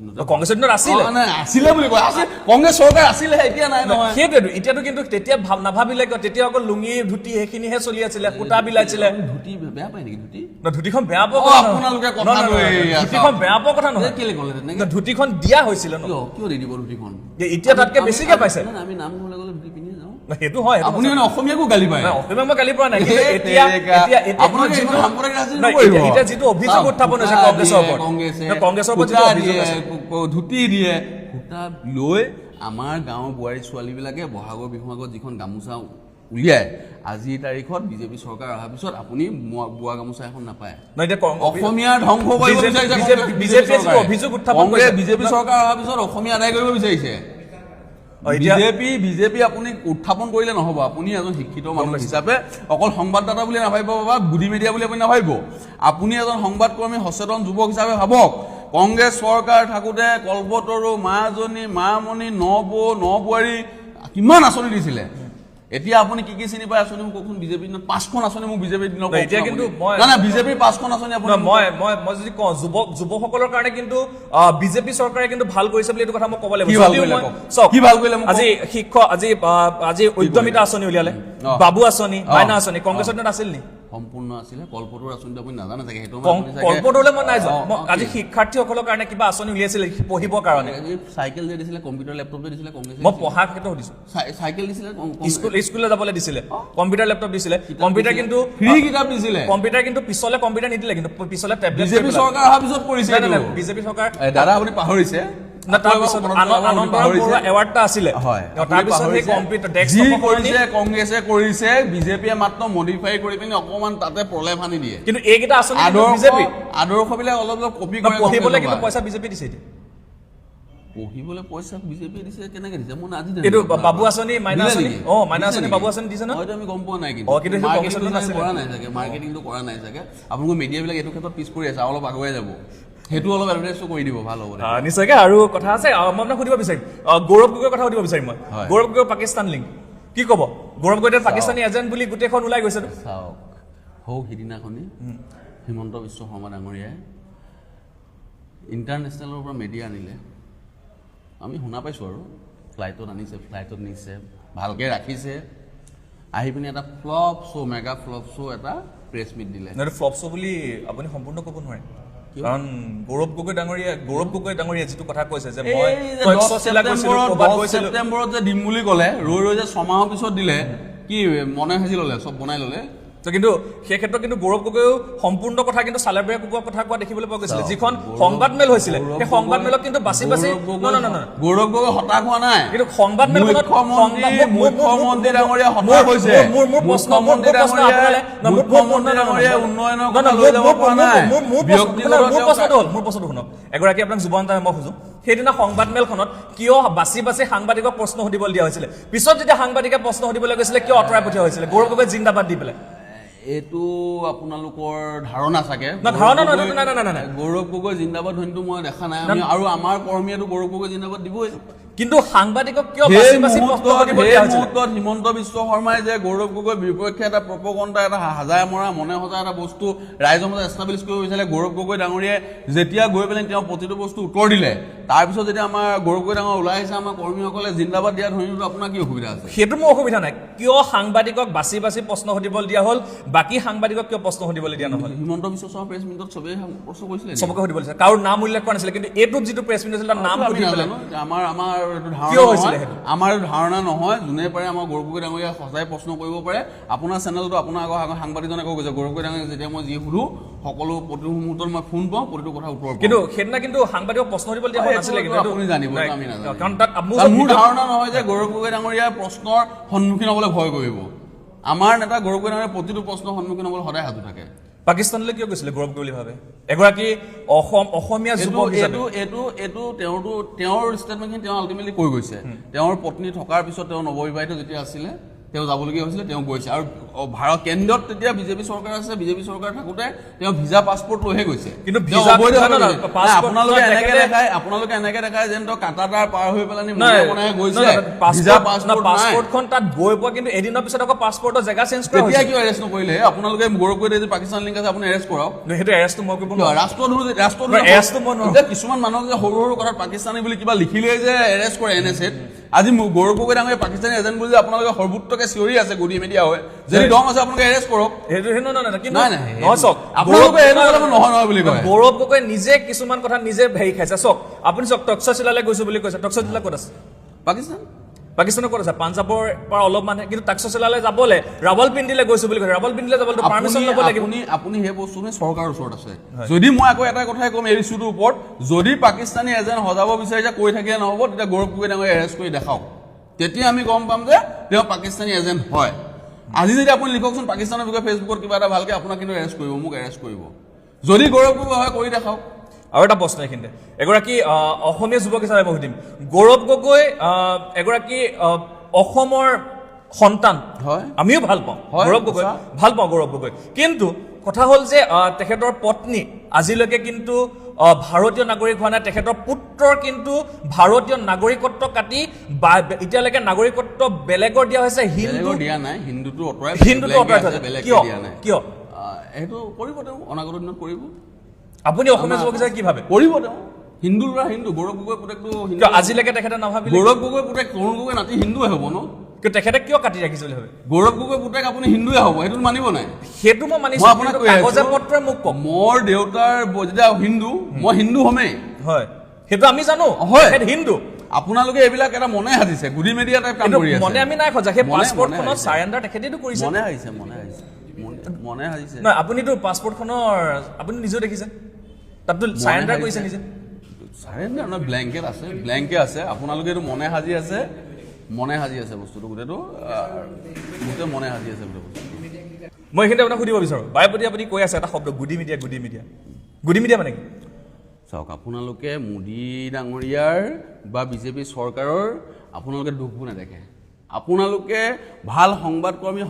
দিনত আছিলে বুলি কয়। কংগ্ৰেছ চৰকাৰ আছিলে, এতিয়া নাই নহয়। সেইটোৱেতো এতিয়াতো কিন্তু তেতিয়া নাভাবিলে, তেতিয়া অকল লুঙি ধুতি সেইখিনিহে চলি আছিলে, সূতা বিলাইছিলে। ধুতি বেয়া পায় নেকি? ধুতিখন বেয়া পোৱা আপোনালোকে ধুতিখন বেয়া পোৱা কথা নহয়। কেলে ক'লে ধুতিখন দিয়া হৈছিলে ন? কিয় দি দিব ধুতিখন? এতিয়া তাতকে বেছিকে পাইছে। আমি নামঘৰলৈ গ'লে ধুতি পিন্ধি যাওঁ। সেইটো হয়, আপুনি মানে অসমীয়াকো গালি পায়? অসমীয়াক মই গালি পৰা নাই, কিন্তু এতিয়া যিটো অভিযোগ উত্থাপন হৈছে কংগ্ৰেছৰ ধুতি দিয়ে, সূতা লৈ আমাৰ গাঁৱৰ বোৱাৰী ছোৱালীবিলাকে বহাগৰ বিহুৰ আগত যিখন গামোচা উলিয়াই, আজিৰ তাৰিখত বিজেপি চৰকাৰ অহাৰ পিছত আপুনি বোৱা গামোচা এখন নাপায়। অসমীয়া ধ্বংস কৰিব বিচাৰিছে বিজেপি চৰকাৰ অহাৰ পিছত, অসমীয়া আদায় কৰিব বিচাৰিছে বিজেপি। আপুনি উত্থাপন কৰিলে নহ'ব। আপুনি এজন শিক্ষিত মানুহ হিচাপে অকল সংবাদদাতা বুলি নাভাবিব বা বুদ্ধি মিডিয়া বুলি আপুনি নাভাবিব। আপুনি এজন সংবাদকৰ্মী, সচেতন যুৱক হিচাপে ভাবক, কংগ্ৰেছ চৰকাৰ থাকোঁতে কল্পতৰু, মাজনী, মামণি, নবৌ, নবোৱাৰী কিমান আঁচনি দিছিলে। এতিয়া আপুনি কি চিনি পায় আঁচনি মোক কওকচোন? বিজেপিৰ দিনত 5খন আঁচনি মোক বিজেপিৰ দিনত এতিয়া কিন্তু বিজেপিৰ 5খন আঁচনি আপুনি মই যদি কওঁ যুৱকসকলৰ কাৰণে কিন্তু বিজেপি চৰকাৰে কিন্তু ভাল কৰিছে বুলি এইটো কথা মই ক'ব লাগিব। আজি উদ্যমিতা আঁচনি উলিয়ালে, বাবু আঁচনি, মাইনা আঁচনি কংগ্ৰেছৰ দিনত আছিল নেকি? সম্পূৰ্ণ আছিলে। কল্পতৰু আঁচনিটো আপুনি নাজানে চাগে, সেইটো কল্পতৰুলৈ মই নাই যোৱা। আজি শিক্ষাৰ্থীসকলৰ কাৰণে কিবা আঁচনি উলিয়াইছিলে পঢ়িবৰ কাৰণে? চাইকেল যে দিছিলে, কম্পিউটাৰ লেপটপ যে দিছিলে কংগ্ৰেছে। মই পঢ়াৰ ক্ষেত্ৰত সুধিছো। চাইকেল দিছিলে, স্কুললৈ যাবলৈ দিছিলে, কম্পিউটাৰ লেপটপ দিছিলে, কম্পিউটাৰ কিন্তু ফ্ৰী কিতাপ দিছিলে। কম্পিউটাৰ কিন্তু পিছলে কম্পিউটাৰ নিদিলে, কিন্তু পিছলে টেবলেট। বিজেপি চৰকাৰ অহাৰ পিছত পৰিছে। বিজেপি চৰকাৰ দাদা আপুনি পাহৰিছে, না তাৰপিছত আনন্দৰাম বৰুৱা এৱাৰ্ডটা আছিলে হয় তাৰপিছত সেই কমপ্লিট ডেস্ক কৰিছে কংগ্ৰেছে কৰিছে বিজেপিয়ে মাত্ৰ মডিফাই কৰি পিনি অকমান তাতে প্ৰলেপ আনি দিয়ে কিন্তু এইকেইটা আঁচনি বিজেপি আদৰ্শবিলাক অলপ অলপ কপি কৰে পঢ়িবলৈ কিন্তু পইচা বিজেপি দিছে এতিয়া পঢ়িবলৈ পইচা বিজেপিয়ে দিছে কেনেকে দিছে মই আজি এইটো বাবু আঁচনি মাইনা আঁচনি মাইনা আঁচনি বাবু আঁচনি দিছে ন হয়তো আমি গম পোৱা নাই কিন্তু কৰা নাই চাগে মাৰ্কেটিংটো কৰা নাই চাগে আপোনালোকৰ মিডিয়াবিলাক এইটো ক্ষেত্ৰত পিছ পৰি আছে অলপ আগুৱাই যাব সেইটো অলপ এডভাৰটাইজটো কৰি দিব ভাল হ'ব নিশ্চয়কৈ আৰু কথা আছে মই আপোনাক সুধিব বিচাৰিম গৌৰৱ গগৈৰ কথা সুধিব বিচাৰিম মই গৌৰৱ গগৈ পাকিস্তান লিংক কি ক'ব গৌৰৱ গগৈ পাকিস্তানী এজেণ্ট বুলি গোটেইখন ওলাই গৈছে চাওক হওক সিদিনাখনি হিমন্ত বিশ্ব শৰ্মা ডাঙৰীয়াই ইণ্টাৰনেশ্যনেলৰ পৰা মিডিয়া আনিলে আমি শুনা পাইছোঁ আৰু ফ্লাইটত নিছে ভালকৈ ৰাখিছে আহি পিনি এটা flop show' mega flop show' এটা প্ৰেছ মিট দিলে ফ্লপ শ্ব' বুলি আপুনি সম্পূৰ্ণ ক'ব নোৱাৰে কাৰণ গৌৰৱ গগৈ ডাঙৰীয়া যিটো কথা কৈছে যে মই 10 ছেপ্টেম্বৰত যে দিম বুলি ক'লে ৰৈ যে ছমাহৰ পিছত দিলে কি মনে সাজি ল'লে চব বনাই ল'লে কিন্তু সেই ক্ষেত্ৰত কিন্তু গৌৰৱ গগৈও সম্পূৰ্ণ কথা কিন্তু চালেবৰে কথা কোৱা দেখিবলৈ পোৱা গৈছিলে যিখন সংবাদ মেল হৈছিলে সেই সংবাদ মেলত কিন্তু বাছি গৌৰৱ গগৈ হতাশ হোৱা নাই কিন্তু সংবাদ মেলখনত মুখ্যমন্ত্ৰী ডাঙৰীয়া হতাশ হৈছে মুখ্যমন্ত্ৰী ডাঙৰীয়া উন্নয়নৰ কথা লৈ যাব পৰা নাই মোৰ প্ৰশ্নটো শুনক এগৰাকী আপোনাক যুৱন্ত মই খুজো সেইদিনা সংবাদ মেলখনত কিয় বাছি সাংবাদিকক প্ৰশ্ন সুধিবলৈ দিয়া হৈছিলে পিছত যেতিয়া সাংবাদিকে প্ৰশ্ন সুধিবলৈ গৈছিলে কিয় আঁতৰাই পঠিওৱা হৈছিলে গৌৰৱ গগৈ জিন্দাবাদ দি পেলাই এইটো আপোনালোকৰ ধাৰণা চাগে গৌৰৱ গগৈ জিন্দাবাদ ধ্বনিটো মই দেখা নাই আৰু আমাৰ কৰ্মীয়েতো গৌৰৱ গগৈ জিন্দাবাদ দিবই কিন্তু সাংবাদিকক কিয় হিমন্ত বিশ্ব শৰ্মাই যে গৌৰৱ গগৈৰ বিপক্ষে এটা প্ৰপগণ্ডা এটা হাজাৰে মৰা মনে সজা এটা বস্তু ৰাইজৰ মাজত এষ্টাব্লিছ কৰিব বিচাৰিলে গৌৰৱ গগৈ ডাঙৰীয়াই যেতিয়া গৈ পেলাই তেওঁ প্ৰতিটো বস্তু উত্তৰ দিলে তাৰপিছত যেতিয়া আমাৰ গৌৰৱ গগৈ ডাঙৰ ওলাই আহিছে আমাৰ কৰ্মীসকলে জিন্দাবাদ দিয়া ধ্বনিটো আপোনাৰ কি অসুবিধা আছে সেইটো মোৰ অসুবিধা নাই কিয় সাংবাদিকক বাছি প্ৰশ্ন সুধিবলৈ দিয়া হ'ল বাকী সাংবাদিকক কিয় প্ৰশ্ন সুধিবলৈ দিয়া নহ'ল হিমন্ত বিশ্ব শৰ্মা প্ৰেছ মিটত চবেই প্ৰশ্ন কৰিছিলে চবকে সুধিব দিছিলে কাৰো নাম উল্লেখ কৰা নাছিলে কিন্তু এইটোত যিটো প্ৰেছ মিট আছিল তাৰ নাম আমাৰ ধাৰণা নহয় যোনে পাৰে আমাৰ গৌৰৱ গগৈ ডাঙৰীয়া সঁচাই প্ৰশ্ন কৰিব পাৰে আপোনাৰ চেনেলটো আপোনাৰ সাংবাদিকজনে কৈ গৈছে গৌৰৱ গগৈ ডাঙৰীয়া যেতিয়া মই যি সুধো সকলো প্ৰতিটো মুহূৰ্তত মই ফোন পাওঁ প্ৰতিটো কথা উত্তৰ কিন্তু সেইদিনা কিন্তু সাংবাদিকক প্ৰশ্ন সুধিবলৈ দিয়া হোৱা নাছিলে কিন্তু আপুনি জানিব আমি নাজানো মোৰ ধাৰণা নহয় যে গৌৰৱ গগৈ ডাঙৰীয়া প্ৰশ্নৰ সন্মুখীন হ'বলৈ ভয় কৰিব আমাৰ নেতা গৌৰৱ গগৈ ডাঙৰীয়া প্ৰতিটো প্ৰশ্নৰ সন্মুখীন হ'বলৈ সদায় সাজু থাকে পাকিস্তানলৈ কিয় গৈছিলে গৌৰৱ গগৈ বুলি ভাবে এগৰাকী অসমীয়া যুৱক এইটো তেওঁৰ ষ্টেটমেণ্টখিনি তেওঁ আল্টিমেটলি কৈ গৈছে তেওঁৰ পত্নী থকাৰ পিছত তেওঁ নৱবিবাহিত যেতিয়া আছিলে তেওঁ যাবলগীয়া হৈছিলে তেওঁ গৈছে আৰু ভাৰত কেন্দ্ৰত তেতিয়া বিজেপি চৰকাৰ আছে বিজেপি চৰকাৰ থাকোঁতে তেওঁ ভিজা পাছপৰ্ট লৈহে গৈছে কিন্তু আপোনালোকে এনেকে দেখায় যেন তেওঁ কাটাৰ পাৰ হৈ পেলাই গৈছে পাছপৰ্টখন তাত গৈ পোৱা কিন্তু এদিনৰ পিছত আকৌ পাছপৰ্টৰ জেগা চেঞ্জ কৰা তেতিয়া কিয় এৰেষ্ট নকৰিলে আপোনালোকে গৌৰৱ গগৈ যে পাকিস্তান লিংক আছে আপুনি এৰেষ্ট কৰক সেইটো এৰেষ্টটো মই কৰিব ৰাষ্ট্ৰদ্ৰোহ কিছুমান মানুহক যে সৰু সৰু কথাত পাকিস্তানী বুলি কিবা লিখিলেই যে এৰেষ্ট কৰে NSAত আজি গৌৰৱ গগৈ ডাঙৰীয়া পাকিস্তানী এজেণ্ট বুলি যে আপোনালোকে সৰ্বোত্তকে চিঞৰি আছে গুডি মিডিয়া হয় যদি দম আছে আপোনালোকে এৰেষ্ট কৰক নহয় বুলি কয় গৌৰৱ গগৈ নিজে কিছুমান কথা নিজে হেৰি খাইছে চাওক আপুনি চাওক তক্ষশিলালৈ গৈছো বুলি কৈছে তক্ষশিলা ক'ত আছে পাকিস্তানৰ ক'ত আছে পাঞ্জাৱৰ পৰা অলপ মানুহে কিন্তু তক্ষশিলালৈ যাবলৈ ৰাৱলপিণ্ডিলৈ গৈছো বুলি কৈছে ৰাৱলপিণ্ডিলৈ যাবলৈ পাৰ্মিশ্যন ল'ব লাগিব আপুনি সেই বস্তুখিনি চৰকাৰৰ ওচৰত আছে যদি মই আকৌ এটা কথাই ক'ম এই ইছ্যুটোৰ ওপৰত যদি পাকিস্তানী এজেণ্ট সজাব বিচাৰিছে কৈ থাকিলে নহ'ব তেতিয়া গৌৰৱ গগৈ ডাঙৰীয়া এৰেষ্ট কৰি দেখাওক তেতিয়া আমি গম পাম যে তেওঁ পাকিস্তানী এজেণ্ট হয় আজি যদি আপুনি লিখকচোন পাকিস্তানৰ বিষয়ে ফেচবুকত কিবা এটা ভালকৈ আপোনাক কিন্তু এৰেষ্ট কৰিব মোক এৰেষ্ট কৰিব যদি গৌৰৱ গগৈ হয় কৰি দেখাওক আৰু এটা প্ৰশ্ন এইখিনিতে এগৰাকী অসমীয়া যুৱক হিচাপে মই সুধিম গৌৰৱ গগৈ এগৰাকী অসমৰ সন্তান হয় আমিও ভাল পাওঁ গৌৰৱ গগৈ ভাল পাওঁ গৌৰৱ গগৈ কিন্তু কথা হ'ল যে তেখেতৰ পত্নী আজিলৈকে কিন্তু ভাৰতীয় নাগৰিক হোৱা নাই তেখেতৰ পুত্ৰৰ কিন্তু ভাৰতীয় নাগৰিকত্ব কাটি এতিয়ালৈকে নাগৰিকত্ব বেলেগৰ দিয়া হৈছে হিন্দুটো অঁতৰাই কিয় সেইটো কৰিব তেওঁ অনাগত দিনত কৰিব আপুনি অসমীয়া যুৱক হিচাপে কি ভাবে কৰিব তেওঁ হিন্দু ল'ৰা হিন্দু গৌৰৱ গগৈ পুতেকটো আজিলৈকে তেখেতে নাভাবিলে গৌৰৱ গগৈ পুতেক তৰুণ গগৈ নাতি হিন্দুৱে হ'ব ন কিন্তু তেখেতে কিয় কাটি ৰাখিছে বুলি ভাবে গৌৰৱ গগৈ পুতেক আপুনি হিন্দুৱে হ'ব সেইটো মানিব নাই সেইটো মই মানিছো আপোনাক কাগজে পত্ৰই মোক কওক মোৰ দেউতাৰ যেতিয়া হিন্দু মই হিন্দু হ'মেই হয় সেইটো আমি জানো হয় হিন্দু আপোনালোকে এইবিলাক এটা মনে হাতিছে গুডি মিডিয়া টাইপ কাম কৰি আছে মনে আমি নাই খোজা সেই পাছপৰ্টখনত সাৰেণ্ডাৰ তেখেতেটো কৰিছে মনে হাতিছে নহয় আপুনিতো পাছপৰ্টখনৰ আপুনি নিজেও দেখিছে তাততো সাৰেণ্ডাৰ কৰিছে নিজে চাৰেণ্ডাৰ নহয়, ব্লেংকে আছে আপোনালোকে এইটো মনে সাজি আছে বস্তুটো গোটেইটো গোটেই মনে সাজি আছে গোটেই বস্তুটো। মই এইখিনিতে আপোনাক সুধিব বিচাৰোঁ, বাৰে আপুনি কৈ আছে এটা শব্দ গুডি মিডিয়া মানে কি? চাওক, আপোনালোকে মোদী ডাঙৰীয়াৰ বা বিজেপি চৰকাৰৰ আপোনালোকে দুখবোৰ নেদেখে। আপোনালোকে ভাল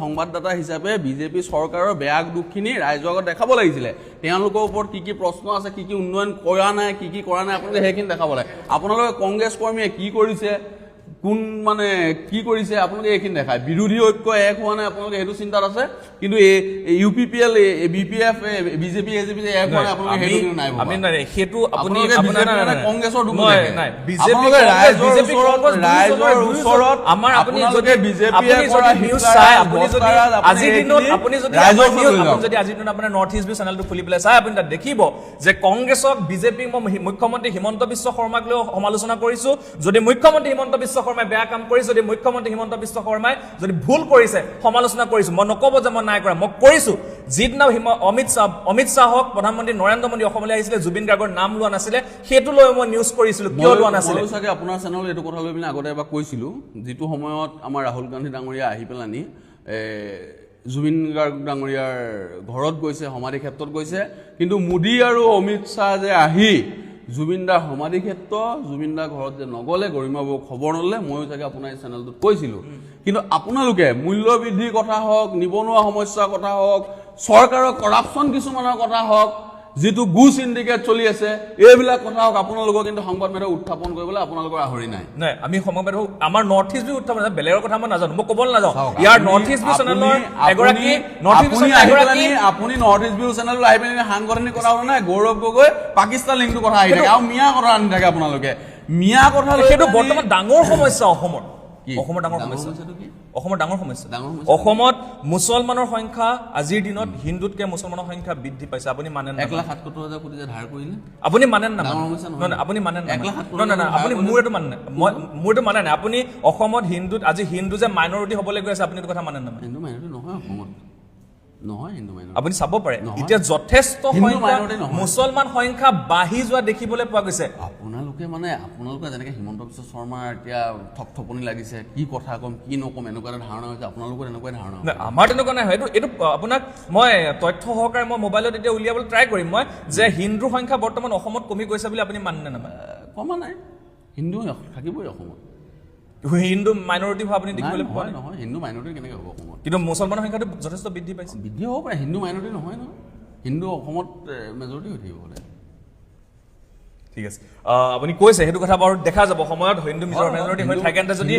সংবাদদাতা হিচাপে বিজেপি চৰকাৰৰ বেয়া দুখখিনি ৰাইজৰ আগত দেখাব লাগিছিলে। তেওঁলোকৰ ওপৰত কি প্ৰশ্ন আছে, কি উন্নয়ন কৰা নাই, কি কৰা নাই, আপোনালোকে সেইখিনি দেখাব লাগে। আপোনালোকে কংগ্ৰেছ কৰ্মীয়ে কি কৰিছে, কোন মানে কি কৰিছে, আপোনালোকে এইখিনি দেখায়। বিৰোধী ঐক্য এক হোৱা নাই, আপোনালোকে সেইটো চিন্তাত আছে। কিন্তু UPPL, BPF, বিজেপি এক হোৱা নাই, আপোনালোকে সেইটো কিন্তু নাই। সেইটো কংগ্ৰেছৰ নৰ্থ ইষ্ট ভিউ চেনেলটো খুলি পেলাই চাই আপুনি তাত দেখিব যে কংগ্ৰেছক বিজেপিক মই মুখ্যমন্ত্ৰী হিমন্ত বিশ্ব শৰ্মাক লৈ সমালোচনা কৰিছো। যদি মুখ্যমন্ত্ৰী হিমন্ত বিশ্ব শৰ্মাই বেয়া কাম কৰিছে, যদি মুখ্যমন্ত্ৰী হিমন্ত বিশ্ব শৰ্মাই যদি ভুল কৰিছে সমালোচনা কৰিছো। মই নকব যে মই নাই কৰা, মই কৰিছো। যিদিনা অমিত শ্বাহক প্ৰধানমন্ত্ৰী নৰেন্দ্ৰ মোদী অসমলৈ আহিছিলে, জুবিন গাৰ্গৰ নাম লোৱা নাছিলে, সেইটো লৈ মই নিউজ কৰিছিলো। কিয় লোৱা নাছিলে? চাগে আপোনাৰ চেনেলত এইটো কথা লৈ পিনে আগতে এবাৰ কৈছিলো, যিটো সময়ত আমাৰ ৰাহুল গান্ধী ডাঙৰীয়া আহি পেলানি জুবিন গাৰ্গ ডাঙৰীয়াৰ ঘৰত গৈছে, সমাধি ক্ষেত্ৰত গৈছে, কিন্তু মোদী আৰু অমিত শ্বাহ যে আহি জুবিনদাৰ সমাধি ক্ষেত্ৰ, জুবিনদাৰ ঘৰত যে নগ'লে, গৰিমাবুক খবৰ নল'লে, ময়ো চাগে আপোনাৰ এই চেনেলটোত কৈছিলোঁ। কিন্তু আপোনালোকে মূল্য বৃদ্ধিৰ কথা হওক, নিবনুৱা সমস্যাৰ কথা হওক, চৰকাৰৰ কৰাপশ্যন কিছুমানৰ কথা হওক, যিটো গু চিণ্ডিকেট চলি আছে, এইবিলাক কথা হওক, আপোনালোকৰ কিন্তু সংবাদ মাধ্যম উত্থাপন কৰিবলৈ আপোনালোকৰ আহৰি নাই। আমি সংবাদ মাধ্যম আমাৰ নৰ্থ ইষ্ট ভিউ উত্থাপন, বেলেগৰ কথা মই নাজানো, মই ক'বলৈ নাযাওঁ। ইয়াৰ নৰ্থ ইষ্ট ভিউ চেনেলৰ এগৰাকী আপুনি নৰ্থ ইষ্ট ভিউ চেনেলত আহি পিনে সাংগঠনিক কথা নাই, গৌৰৱ গগৈ পাকিস্তান লিংকটো কথা আহি থাকে আৰু মিয়া কথা আনি থাকে আপোনালোকে। মিয়া কথা সেইটো বৰ্তমান ডাঙৰ সমস্যা অসমৰ ডাঙৰ সমস্যা। অসমত মুছলমানৰ সংখ্যা আজিৰ দিনত হিন্দুতকৈ মুছলমানৰ সংখ্যা বৃদ্ধি পাইছে। আপুনি মানে 1,77,000 কোটি যে ধাৰ কৰিলে, আপুনি মানে আপুনি মানে আপুনি মোৰ এইটো মানে নাই। আপুনি অসমত আজি হিন্দু যে মাইনৰিটি হ'বলৈ গৈ আছে, আপুনি এইটো কথা মানে নামানে? হিন্দু মাইনৰিটি নহয় অসমত, নহয় হিন্দু মাইনৰিটি। আপুনি চাব পাৰে এতিয়া যথেষ্ট মুছলমান সংখ্যা বাঢ়ি যোৱা দেখিবলৈ পোৱা গৈছে। আপোনালোকে যেনেকৈ হিমন্ত বিশ্ব শৰ্মাৰ এতিয়া থপথপনি লাগিছে, কি কথা ক'ম কি নক'ম এনেকুৱা এটা ধাৰণা হৈছে, আপোনালোকৰ এনেকুৱাই ধাৰণা? আমাৰ তেনেকুৱা নাই। এইটো আপোনাক মই তথ্য সহকাৰে মই মোবাইলত এতিয়া উলিয়াবলৈ ট্ৰাই কৰিম মই, যে হিন্দুৰ সংখ্যা বৰ্তমান অসমত কমি গৈছে বুলি আপুনি মানে নামানে? কমা নাই, হিন্দু থাকিবই অসমত। হিন্দু মাইনৰিটি হোৱা আপুনি দেখিবলৈ পোৱা নাই? নহয়, হিন্দু মাইনৰিটি কেনেকৈ হ'ব অসমত? কিন্তু মুছলমানৰ সংখ্যাটো যথেষ্ট বৃদ্ধি পাইছে। বৃদ্ধি হ'ব পাৰে, হিন্দু মাইনৰিটি নহয় নহয়, হিন্দু অসমত মেজৰিটি হৈ থাকিব বোলে। ঠিক আছে, আপুনি কৈছে সেইটো কথা বাৰু দেখা যাব সময়ত হিন্দু মেজৰিটি হৈ থাকে যদি।